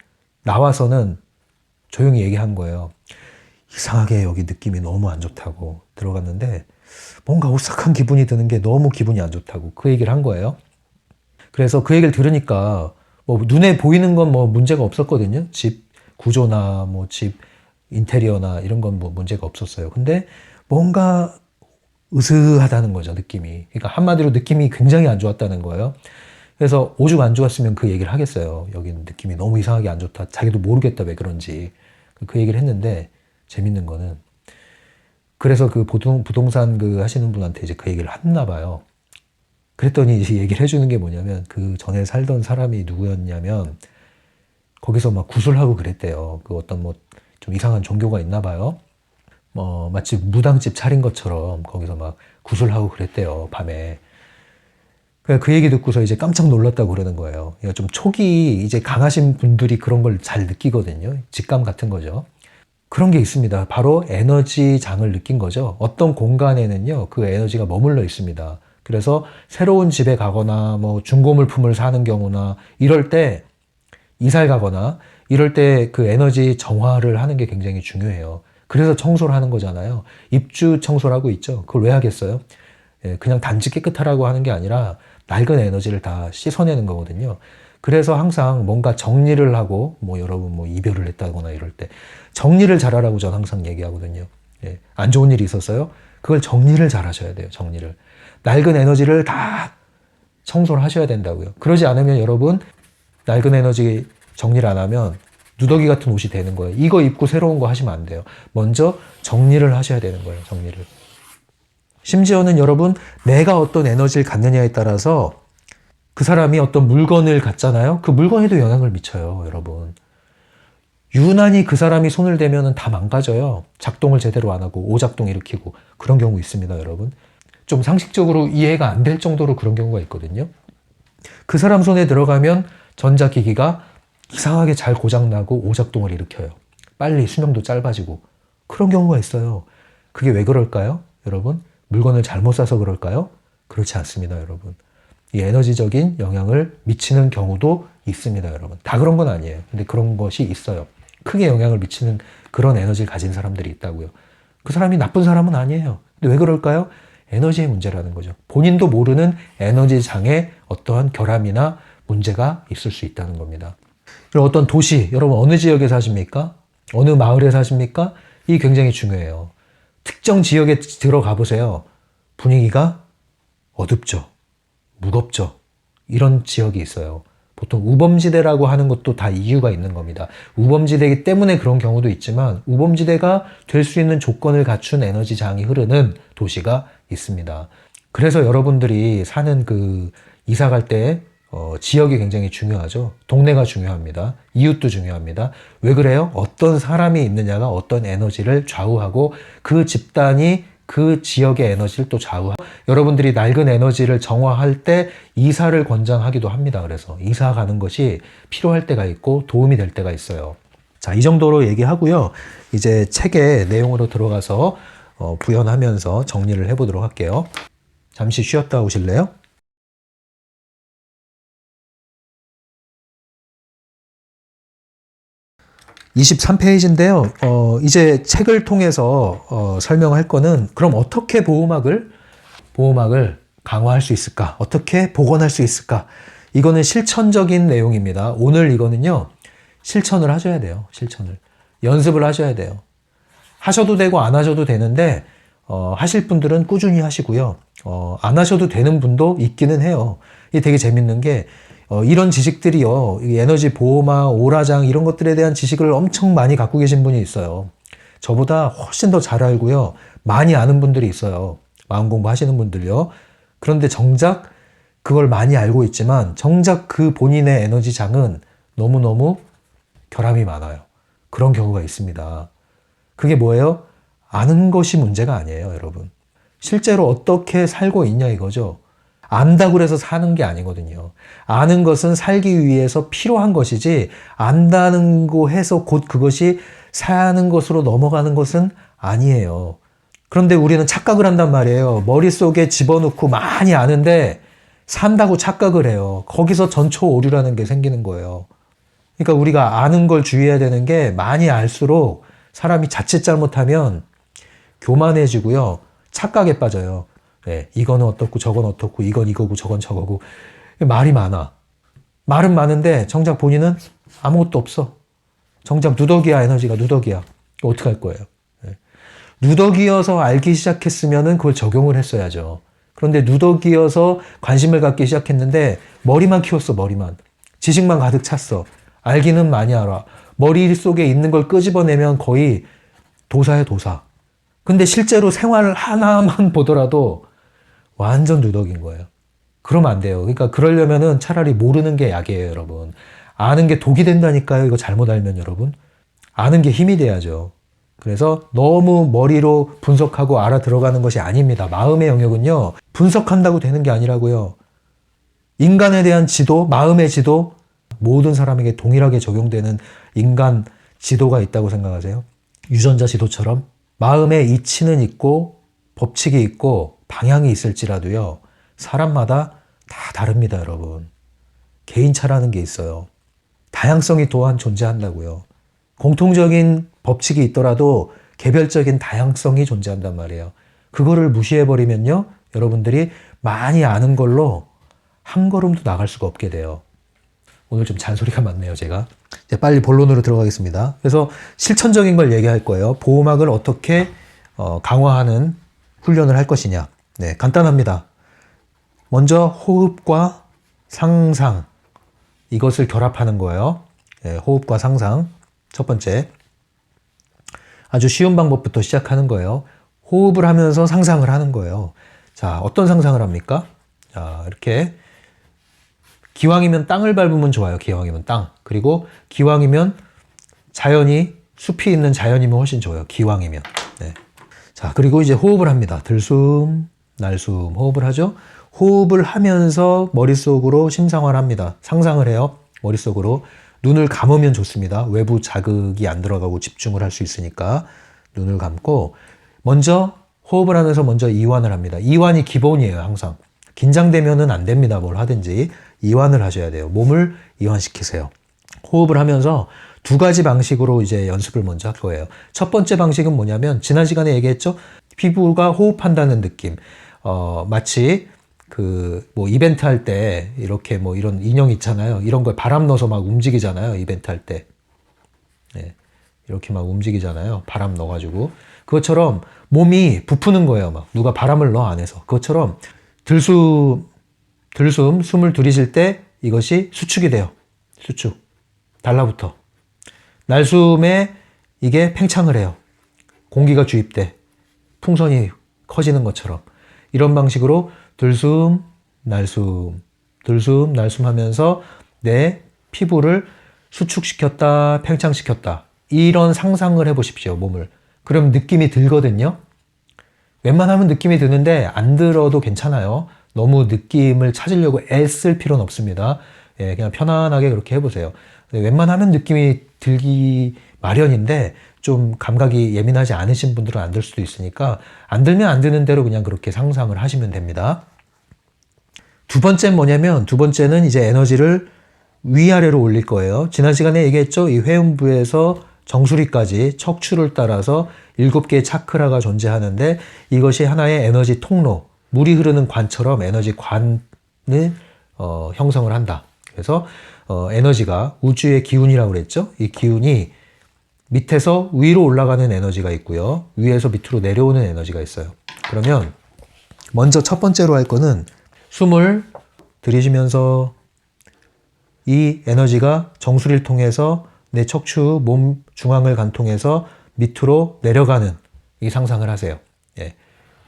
나와서는 조용히 얘기한 거예요. 이상하게 여기 느낌이 너무 안 좋다고. 들어갔는데 뭔가 오싹한 기분이 드는 게 너무 기분이 안 좋다고 그 얘기를 한 거예요. 그래서 그 얘기를 들으니까 뭐 눈에 보이는 건 뭐 문제가 없었거든요. 집 구조나 뭐 집 인테리어나 이런 건 뭐 문제가 없었어요. 근데 뭔가 으스하다는 거죠, 느낌이. 그러니까 한마디로 느낌이 굉장히 안 좋았다는 거예요. 그래서 오죽 안 좋았으면 그 얘기를 하겠어요. 여기는 느낌이 너무 이상하게 안 좋다. 자기도 모르겠다 왜 그런지. 그 얘기를 했는데 재밌는 거는 그래서 그 부동산 그 하시는 분한테 이제 그 얘기를 했나 봐요. 그랬더니 이제 얘기를 해주는 게 뭐냐면 그 전에 살던 사람이 누구였냐면 거기서 막 구슬하고 그랬대요. 그 어떤 뭐 좀 이상한 종교가 있나 봐요. 마치 무당집 차린 것처럼 거기서 막 구슬하고 그랬대요. 밤에. 그 얘기 듣고서 이제 깜짝 놀랐다고 그러는 거예요. 그러니까 좀 촉이 이제 강하신 분들이 그런 걸 잘 느끼거든요. 직감 같은 거죠. 그런 게 있습니다. 바로 에너지장을 느낀 거죠. 어떤 공간에는요, 그 에너지가 머물러 있습니다. 그래서 새로운 집에 가거나 뭐 중고물품을 사는 경우나 이럴 때 이사를 가거나 이럴 때 그 에너지 정화를 하는 게 굉장히 중요해요. 그래서 청소를 하는 거잖아요. 입주 청소라고 있죠. 그걸 왜 하겠어요? 그냥 단지 깨끗하라고 하는 게 아니라 낡은 에너지를 다 씻어내는 거거든요. 그래서 항상 뭔가 정리를 하고 뭐 여러분 뭐 이별을 했다거나 이럴 때 정리를 잘하라고 저는 항상 얘기하거든요. 안 좋은 일이 있었어요? 그걸 정리를 잘 하셔야 돼요. 정리를. 낡은 에너지를 다 청소를 하셔야 된다고요. 그러지 않으면 여러분 낡은 에너지 정리를 안 하면 누더기 같은 옷이 되는 거예요. 이거 입고 새로운 거 하시면 안 돼요. 먼저 정리를 하셔야 되는 거예요. 정리를. 심지어는 여러분 내가 어떤 에너지를 갖느냐에 따라서 그 사람이 어떤 물건을 갖잖아요. 그 물건에도 영향을 미쳐요. 여러분. 유난히 그 사람이 손을 대면 다 망가져요. 작동을 제대로 안 하고 오작동 일으키고 그런 경우 있습니다. 여러분. 좀 상식적으로 이해가 안 될 정도로 그런 경우가 있거든요. 그 사람 손에 들어가면 전자기기가 이상하게 잘 고장나고 오작동을 일으켜요. 빨리 수명도 짧아지고 그런 경우가 있어요. 그게 왜 그럴까요? 여러분, 물건을 잘못 사서 그럴까요? 그렇지 않습니다, 여러분. 이 에너지적인 영향을 미치는 경우도 있습니다, 여러분. 다 그런 건 아니에요. 근데 그런 것이 있어요. 크게 영향을 미치는 그런 에너지를 가진 사람들이 있다고요. 그 사람이 나쁜 사람은 아니에요. 근데 왜 그럴까요? 에너지의 문제라는 거죠. 본인도 모르는 에너지장의 어떠한 결함이나 문제가 있을 수 있다는 겁니다. 그리고 어떤 도시, 여러분 어느 지역에 사십니까? 어느 마을에 사십니까? 이 굉장히 중요해요. 특정 지역에 들어가 보세요. 분위기가 어둡죠. 무겁죠. 이런 지역이 있어요. 보통 우범지대라고 하는 것도 다 이유가 있는 겁니다. 우범지대이기 때문에 그런 경우도 있지만 우범지대가 될 수 있는 조건을 갖춘 에너지장이 흐르는 도시가 있습니다. 그래서 여러분들이 사는 그 이사 갈 때 지역이 굉장히 중요하죠. 동네가 중요합니다. 이웃도 중요합니다. 왜 그래요? 어떤 사람이 있느냐가 어떤 에너지를 좌우하고 그 집단이 그 지역의 에너지를 또 좌우하고 여러분들이 낡은 에너지를 정화할 때 이사를 권장하기도 합니다. 그래서 이사 가는 것이 필요할 때가 있고 도움이 될 때가 있어요. 자, 이 정도로 얘기하고요. 이제 책의 내용으로 들어가서 부연하면서 정리를 해보도록 할게요. 잠시 쉬었다 오실래요? (23페이지인데요) 이제 책을 통해서 설명할 거는 그럼 어떻게 보호막을 강화할 수 있을까? 어떻게 복원할 수 있을까? 이거는 실천적인 내용입니다. 오늘 이거는요, 실천을 하셔야 돼요. 실천을. 연습을 하셔야 돼요. 하셔도 되고 안 하셔도 되는데, 하실 분들은 꾸준히 하시고요. 안 하셔도 되는 분도 있기는 해요. 이게 되게 재밌는 게, 이런 지식들이요, 에너지 보호막, 오라장 이런 것들에 대한 지식을 엄청 많이 갖고 계신 분이 있어요. 저보다 훨씬 더 잘 알고요. 많이 아는 분들이 있어요. 마음 공부 하시는 분들요. 그런데 정작 그걸 많이 알고 있지만 정작 그 본인의 에너지장은 너무너무 결함이 많아요. 그런 경우가 있습니다. 그게 뭐예요? 아는 것이 문제가 아니에요, 여러분. 실제로 어떻게 살고 있냐 이거죠. 안다고 해서 사는 게 아니거든요. 아는 것은 살기 위해서 필요한 것이지 안다는 거 해서 곧 그것이 사는 것으로 넘어가는 것은 아니에요. 그런데 우리는 착각을 한단 말이에요. 머릿속에 집어넣고 많이 아는데 산다고 착각을 해요. 거기서 전초 오류라는 게 생기는 거예요. 그러니까 우리가 아는 걸 주의해야 되는 게 많이 알수록 사람이 자칫 잘못하면 교만해지고요. 착각에 빠져요. 네, 이거는 어떻고 저건 어떻고 이건 이거고 저건 저거고 말이 많아. 말은 많은데 정작 본인은 아무것도 없어. 정작 누더기야, 에너지가 누더기야. 어떻게 할 거예요? 네. 누더기여서 알기 시작했으면 그걸 적용을 했어야죠. 그런데 누더기여서 관심을 갖기 시작했는데 머리만 키웠어, 머리만. 지식만 가득 찼어. 알기는 많이 알아. 머릿속에 있는 걸 끄집어내면 거의 도사야, 도사. 근데 실제로 생활 하나만 보더라도 완전 누더기인 거예요. 그러면 안 돼요. 그러니까 그러려면은 차라리 모르는 게 약이에요, 여러분. 아는 게 독이 된다니까요. 이거 잘못 알면 여러분. 아는 게 힘이 돼야죠. 그래서 너무 머리로 분석하고 알아 들어가는 것이 아닙니다. 마음의 영역은요, 분석한다고 되는 게 아니라고요. 인간에 대한 지도, 마음의 지도, 모든 사람에게 동일하게 적용되는 인간 지도가 있다고 생각하세요? 유전자 지도처럼 마음의 이치는 있고 법칙이 있고 방향이 있을지라도요, 사람마다 다 다릅니다, 여러분. 개인차라는 게 있어요. 다양성이 또한 존재한다고요. 공통적인 법칙이 있더라도 개별적인 다양성이 존재한단 말이에요. 그거를 무시해버리면요, 여러분들이 많이 아는 걸로 한 걸음도 나갈 수가 없게 돼요. 오늘 좀 잔소리가 많네요, 제가. 이제 빨리 본론으로 들어가겠습니다. 그래서 실천적인 걸 얘기할 거예요. 보호막을 어떻게 강화하는 훈련을 할 것이냐. 네, 간단합니다. 먼저 호흡과 상상, 이것을 결합하는 거예요. 네, 호흡과 상상. 첫 번째, 아주 쉬운 방법부터 시작하는 거예요. 호흡을 하면서 상상을 하는 거예요. 자, 어떤 상상을 합니까? 자, 이렇게 기왕이면 땅을 밟으면 좋아요. 기왕이면 땅. 그리고 기왕이면 자연이, 숲이 있는 자연이면 훨씬 좋아요. 기왕이면. 네. 자, 그리고 이제 호흡을 합니다. 들숨, 날숨 호흡을 하죠. 호흡을 하면서 머릿속으로 심상화를 합니다. 상상을 해요. 머릿속으로. 눈을 감으면 좋습니다. 외부 자극이 안 들어가고 집중을 할 수 있으니까 눈을 감고 먼저 호흡을 하면서 먼저 이완을 합니다. 이완이 기본이에요. 항상. 긴장되면은 안 됩니다. 뭘 하든지. 이완을 하셔야 돼요. 몸을 이완시키세요. 호흡을 하면서 두 가지 방식으로 이제 연습을 먼저 할 거예요. 첫 번째 방식은 뭐냐면 지난 시간에 얘기했죠. 피부가 호흡한다는 느낌. 마치 뭐 이벤트 할 때 이렇게 뭐 이런 인형 있잖아요. 이런 걸 바람 넣어서 막 움직이잖아요. 이벤트 할 때. 네. 이렇게 막 움직이잖아요. 바람 넣어가지고. 그것처럼 몸이 부푸는 거예요. 막 누가 바람을 넣어 안에서. 그것처럼 숨을 들이쉴 때 이것이 수축이 돼요. 수축. 달라붙어. 날숨에 이게 팽창을 해요. 공기가 주입돼. 풍선이 커지는 것처럼. 이런 방식으로 들숨, 날숨, 들숨, 날숨 하면서 내 피부를 수축시켰다, 팽창시켰다. 이런 상상을 해보십시오, 몸을. 그럼 느낌이 들거든요. 웬만하면 느낌이 드는데 안 들어도 괜찮아요. 너무 느낌을 찾으려고 애쓸 필요는 없습니다. 예, 그냥 편안하게 그렇게 해보세요. 웬만하면 느낌이 들기 마련인데 좀 감각이 예민하지 않으신 분들은 안 들 수도 있으니까 안 들면 안 드는 대로 그냥 그렇게 상상을 하시면 됩니다. 두 번째는 뭐냐면 두 번째는 이제 에너지를 위아래로 올릴 거예요. 지난 시간에 얘기했죠. 이 회음부에서 정수리까지 척추를 따라서 7개의 차크라가 존재하는데 이것이 하나의 에너지 통로, 물이 흐르는 관처럼 에너지 관을 형성을 한다. 그래서 에너지가 우주의 기운이라고 그랬죠. 이 기운이 밑에서 위로 올라가는 에너지가 있고요. 위에서 밑으로 내려오는 에너지가 있어요. 그러면 먼저 첫 번째로 할 거는 숨을 들이쉬면서 이 에너지가 정수리를 통해서 내 척추, 몸 중앙을 관통해서 밑으로 내려가는 이 상상을 하세요. 예.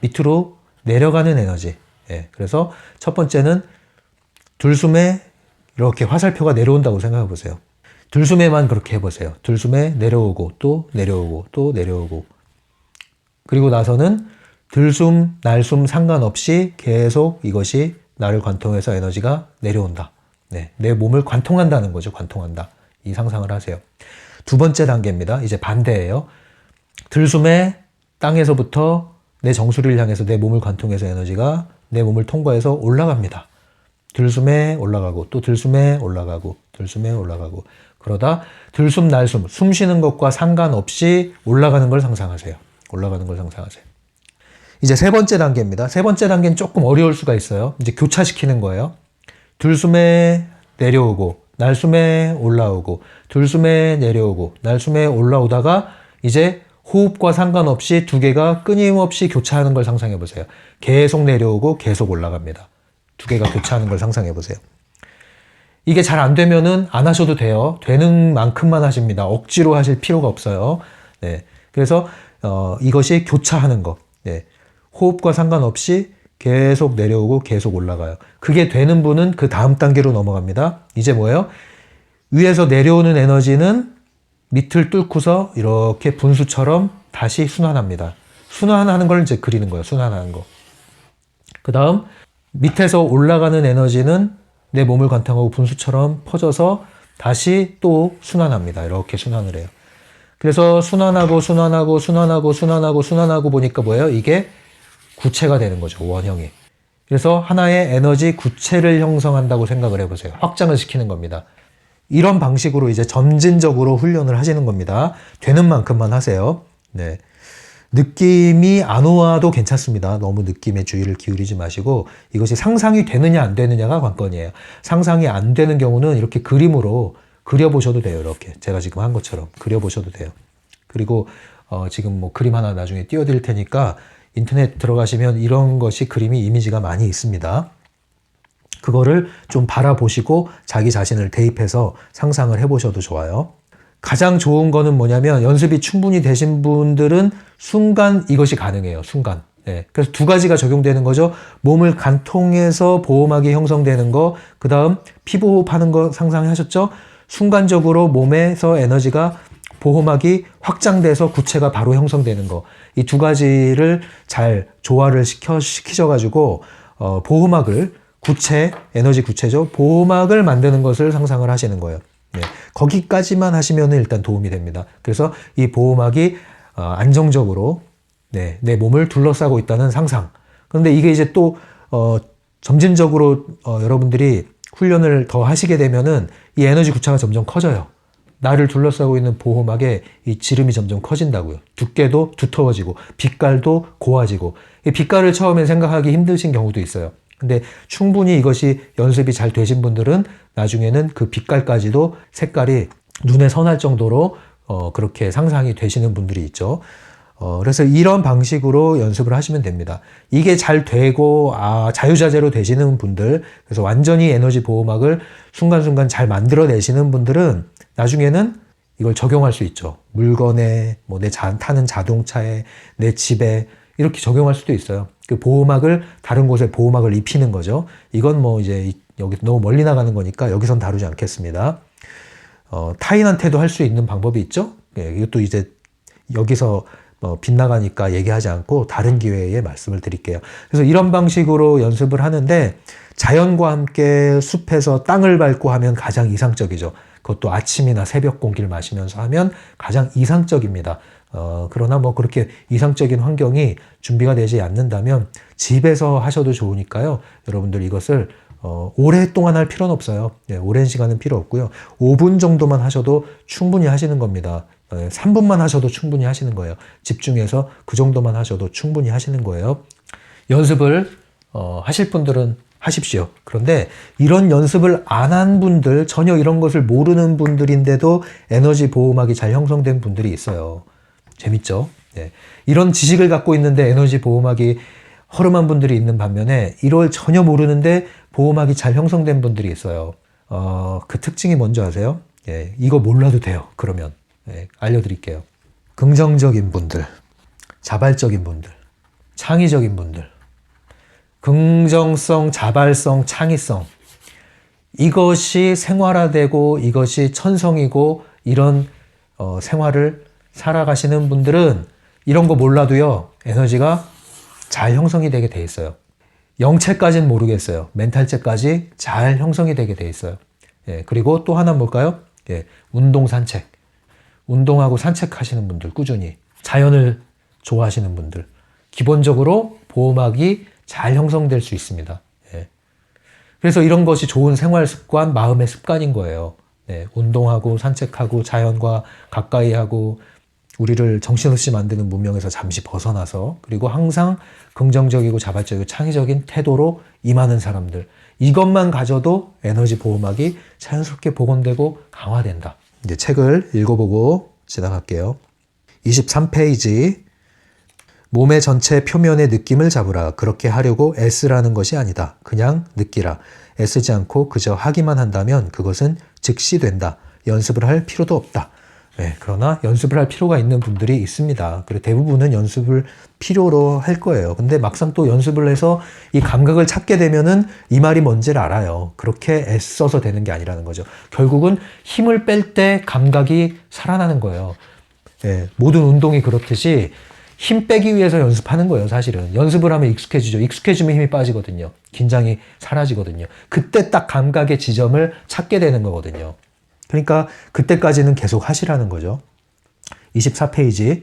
밑으로 내려가는 에너지. 예. 그래서 첫 번째는 들숨에 이렇게 화살표가 내려온다고 생각해 보세요. 들숨에만 그렇게 해보세요. 들숨에 내려오고 또 내려오고 또 내려오고. 그리고 나서는 들숨, 날숨 상관없이 계속 이것이 나를 관통해서 에너지가 내려온다. 네, 내 몸을 관통한다는 거죠. 관통한다. 이 상상을 하세요. 두 번째 단계입니다. 이제 반대예요. 들숨에 땅에서부터 내 정수리를 향해서 내 몸을 관통해서 에너지가 내 몸을 통과해서 올라갑니다. 들숨에 올라가고 또 들숨에 올라가고 들숨에 올라가고 그러다 들숨 날숨 숨 쉬는 것과 상관없이 올라가는 걸 상상하세요. 올라가는 걸 상상하세요. 이제 세 번째 단계입니다. 세 번째 단계는 조금 어려울 수가 있어요. 이제 교차시키는 거예요. 들숨에 내려오고 날숨에 올라오고 들숨에 내려오고 날숨에 올라오다가 이제 호흡과 상관없이 두 개가 끊임없이 교차하는 걸 상상해 보세요. 계속 내려오고 계속 올라갑니다. 두 개가 교차하는 걸 상상해 보세요. 이게 잘 안 되면은 안 하셔도 돼요. 되는 만큼만 하십니다. 억지로 하실 필요가 없어요. 네. 그래서 이것이 교차하는 것. 네. 호흡과 상관없이 계속 내려오고 계속 올라가요. 그게 되는 분은 그 다음 단계로 넘어갑니다. 이제 뭐예요? 위에서 내려오는 에너지는 밑을 뚫고서 이렇게 분수처럼 다시 순환합니다. 순환하는 걸 이제 그리는 거예요. 순환하는 거. 그 다음 밑에서 올라가는 에너지는 내 몸을 관통하고 분수처럼 퍼져서 다시 또 순환합니다. 이렇게 순환을 해요. 그래서 순환하고 순환하고 순환하고 순환하고 순환하고 보니까 뭐예요? 이게 구체가 되는 거죠. 원형이. 그래서 하나의 에너지 구체를 형성한다고 생각을 해보세요. 확장을 시키는 겁니다. 이런 방식으로 이제 점진적으로 훈련을 하시는 겁니다. 되는 만큼만 하세요. 네. 느낌이 안 와도 괜찮습니다. 너무 느낌에 주의를 기울이지 마시고 이것이 상상이 되느냐 안 되느냐가 관건이에요. 상상이 안 되는 경우는 이렇게 그림으로 그려보셔도 돼요. 이렇게 제가 지금 한 것처럼 그려보셔도 돼요. 그리고 지금 뭐 그림 하나 나중에 띄워드릴 테니까 인터넷 들어가시면 이런 것이 그림이 이미지가 많이 있습니다. 그거를 좀 바라보시고 자기 자신을 대입해서 상상을 해보셔도 좋아요. 가장 좋은 거는 뭐냐면 연습이 충분히 되신 분들은 순간 이것이 가능해요. 순간. 네. 그래서 두 가지가 적용되는 거죠. 몸을 관통해서 보호막이 형성되는 거, 그 다음 피부 호흡하는 거 상상하셨죠? 순간적으로 몸에서 에너지가 보호막이 확장돼서 구체가 바로 형성되는 거. 이 두 가지를 잘 조화를 시키셔가지고 보호막을 에너지 구체죠. 보호막을 만드는 것을 상상을 하시는 거예요. 네, 거기까지만 하시면 일단 도움이 됩니다. 그래서 이 보호막이 안정적으로 내 몸을 둘러싸고 있다는 상상. 그런데 이게 이제 또 점진적으로 여러분들이 훈련을 더 하시게 되면은 이 에너지 구차가 점점 커져요. 나를 둘러싸고 있는 보호막에 이 지름이 점점 커진다고요. 두께도 두터워지고 빛깔도 고와지고. 이 빛깔을 처음에 생각하기 힘드신 경우도 있어요. 근데 충분히 이것이 연습이 잘 되신 분들은 나중에는 그 빛깔까지도 색깔이 눈에 선할 정도로 그렇게 상상이 되시는 분들이 있죠. 그래서 이런 방식으로 연습을 하시면 됩니다. 이게 잘 되고 자유자재로 되시는 분들, 그래서 완전히 에너지 보호막을 순간순간 잘 만들어내시는 분들은 나중에는 이걸 적용할 수 있죠. 물건에, 내 타는 자동차에, 내 집에 이렇게 적용할 수도 있어요. 그 보호막을 다른 곳에 보호막을 입히는 거죠. 이건 이제 여기 너무 멀리 나가는 거니까 여기선 다루지 않겠습니다. 타인한테도 할 수 있는 방법이 있죠. 이것도 이제 여기서 빗나가니까 얘기하지 않고 다른 기회에 말씀을 드릴게요. 그래서 이런 방식으로 연습을 하는데 자연과 함께 숲에서 땅을 밟고 하면 가장 이상적이죠. 그것도 아침이나 새벽 공기를 마시면서 하면 가장 이상적입니다. 그러나 그렇게 이상적인 환경이 준비가 되지 않는다면 집에서 하셔도 좋으니까요. 여러분들 이것을 오랫동안 할 필요는 없어요. 오랜 시간은 필요 없고요. 5분 정도만 하셔도 충분히 하시는 겁니다. 3분만 하셔도 충분히 하시는 거예요. 집중해서 그 정도만 하셔도 충분히 하시는 거예요. 연습을 하실 분들은 하십시오. 그런데 이런 연습을 안 한 분들, 전혀 이런 것을 모르는 분들인데도 에너지 보호막이 잘 형성된 분들이 있어요. 재밌죠? 네. 이런 지식을 갖고 있는데 에너지 보호막이 허름한 분들이 있는 반면에 이걸 전혀 모르는데 보호막이 잘 형성된 분들이 있어요. 그 특징이 뭔지 아세요? 이거 몰라도 돼요. 그러면 알려드릴게요. 긍정적인 분들, 자발적인 분들, 창의적인 분들, 긍정성, 자발성, 창의성, 이것이 생활화되고 이것이 천성이고 이런 생활을 살아가시는 분들은 이런 거 몰라도요, 에너지가 잘 형성이 되게 돼 있어요. 영체까지는 모르겠어요. 멘탈체까지 잘 형성이 되게 돼 있어요. 그리고 또 하나 뭘까요? 운동, 산책. 운동하고 산책하시는 분들, 꾸준히. 자연을 좋아하시는 분들. 기본적으로 보호막이 잘 형성될 수 있습니다. 그래서 이런 것이 좋은 생활 습관, 마음의 습관인 거예요. 운동하고 산책하고 자연과 가까이 하고 우리를 정신없이 만드는 문명에서 잠시 벗어나서 그리고 항상 긍정적이고 자발적이고 창의적인 태도로 임하는 사람들. 이것만 가져도 에너지 보호막이 자연스럽게 복원되고 강화된다. 이제 책을 읽어보고 지나갈게요. 23페이지. 몸의 전체 표면의 느낌을 잡으라. 그렇게 하려고 애쓰라는 것이 아니다. 그냥 느끼라. 애쓰지 않고 그저 하기만 한다면 그것은 즉시 된다. 연습을 할 필요도 없다. 그러나 연습을 할 필요가 있는 분들이 있습니다. 그리고 대부분은 연습을 필요로 할 거예요. 근데 막상 또 연습을 해서 이 감각을 찾게 되면은 이 말이 뭔지를 알아요. 그렇게 애써서 되는 게 아니라는 거죠. 결국은 힘을 뺄 때 감각이 살아나는 거예요. 모든 운동이 그렇듯이 힘 빼기 위해서 연습하는 거예요, 사실은. 연습을 하면 익숙해지죠. 익숙해지면 힘이 빠지거든요. 긴장이 사라지거든요. 그때 딱 감각의 지점을 찾게 되는 거거든요. 그러니까 그때까지는 계속 하시라는 거죠. 24페이지.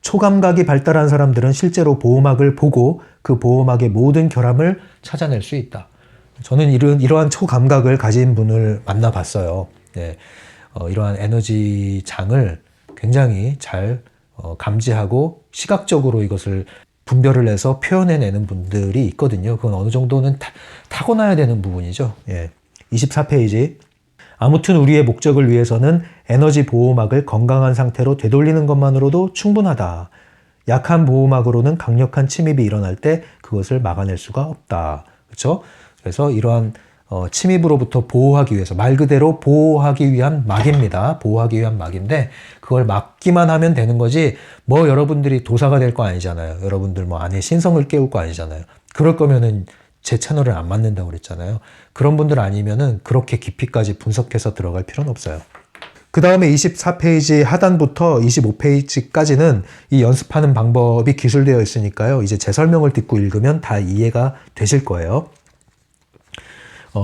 초감각이 발달한 사람들은 실제로 보호막을 보고 그 보호막의 모든 결함을 찾아낼 수 있다. 저는 이러한 초감각을 가진 분을 만나봤어요. 이러한 에너지 장을 굉장히 잘 감지하고 시각적으로 이것을 분별을 해서 표현해내는 분들이 있거든요. 그건 어느 정도는 타고나야 되는 부분이죠. 24페이지. 아무튼 우리의 목적을 위해서는 에너지 보호막을 건강한 상태로 되돌리는 것만으로도 충분하다. 약한 보호막으로는 강력한 침입이 일어날 때 그것을 막아낼 수가 없다. 그렇죠? 그래서 이러한 침입으로부터 보호하기 위해서, 말 그대로 보호하기 위한 막입니다. 보호하기 위한 막인데 그걸 막기만 하면 되는 거지 여러분들이 도사가 될 거 아니잖아요. 여러분들 안에 신성을 깨울 거 아니잖아요. 그럴 거면은 제 채널을 안 맞는다고 그랬잖아요. 그런 분들 아니면은 그렇게 깊이까지 분석해서 들어갈 필요는 없어요. 그 다음에 24페이지 하단부터 25페이지까지는 이 연습하는 방법이 기술되어 있으니까요. 이제 제 설명을 듣고 읽으면 다 이해가 되실 거예요.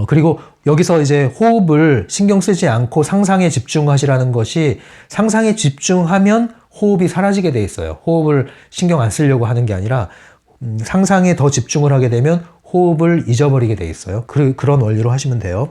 그리고 여기서 이제 호흡을 신경 쓰지 않고 상상에 집중하시라는 것이, 상상에 집중하면 호흡이 사라지게 돼 있어요. 호흡을 신경 안 쓰려고 하는 게 아니라 상상에 더 집중을 하게 되면 호흡을 잊어버리게 돼 있어요. 그런 원리로 하시면 돼요.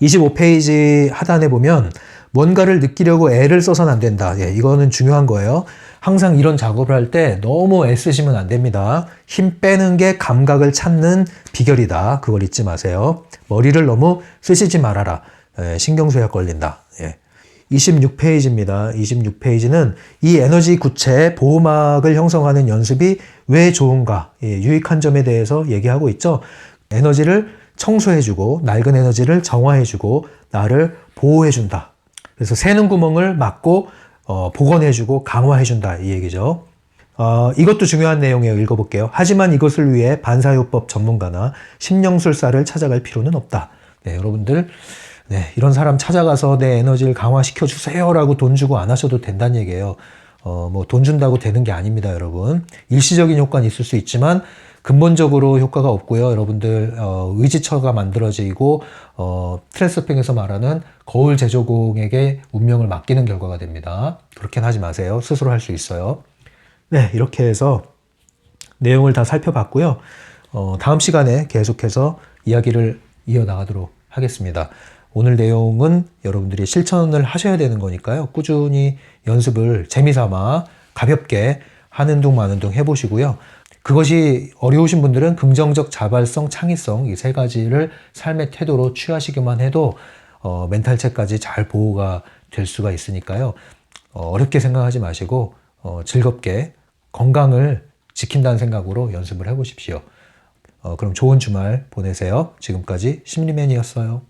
25페이지 하단에 보면 뭔가를 느끼려고 애를 써서는 안 된다. 예, 이거는 중요한 거예요. 항상 이런 작업을 할 때 너무 애쓰시면 안 됩니다. 힘 빼는 게 감각을 찾는 비결이다. 그걸 잊지 마세요. 머리를 너무 쓰시지 말아라. 예, 신경쇠약 걸린다. 예. 26페이지입니다. 26페이지는 이 에너지 구체 보호막을 형성하는 연습이 왜 좋은가, 예, 유익한 점에 대해서 얘기하고 있죠. 에너지를 청소해주고 낡은 에너지를 정화해주고 나를 보호해준다. 그래서 새는 구멍을 막고 복원해주고 강화해준다, 이 얘기죠. 이것도 중요한 내용이에요. 읽어볼게요. 하지만 이것을 위해 반사요법 전문가나 심령술사를 찾아갈 필요는 없다. 네, 여러분들, 네, 이런 사람 찾아가서 내 에너지를 강화시켜 주세요라고 돈 주고 안 하셔도 된다는 얘기예요. 뭐 돈 준다고 되는 게 아닙니다, 여러분. 일시적인 효과는 있을 수 있지만 근본적으로 효과가 없고요. 여러분들 의지처가 만들어지고 트랜스팽에서 말하는 거울 제조공에게 운명을 맡기는 결과가 됩니다. 그렇게는 하지 마세요. 스스로 할 수 있어요. 네, 이렇게 해서 내용을 다 살펴봤고요. 다음 시간에 계속해서 이야기를 이어나가도록 하겠습니다. 오늘 내용은 여러분들이 실천을 하셔야 되는 거니까요. 꾸준히 연습을 재미삼아 가볍게 하는 둥 마는 둥 해보시고요. 그것이 어려우신 분들은 긍정적 자발성, 창의성, 이 세 가지를 삶의 태도로 취하시기만 해도 멘탈체까지 잘 보호가 될 수가 있으니까요. 어렵게 생각하지 마시고 즐겁게 건강을 지킨다는 생각으로 연습을 해보십시오. 그럼 좋은 주말 보내세요. 지금까지 심리맨이었어요.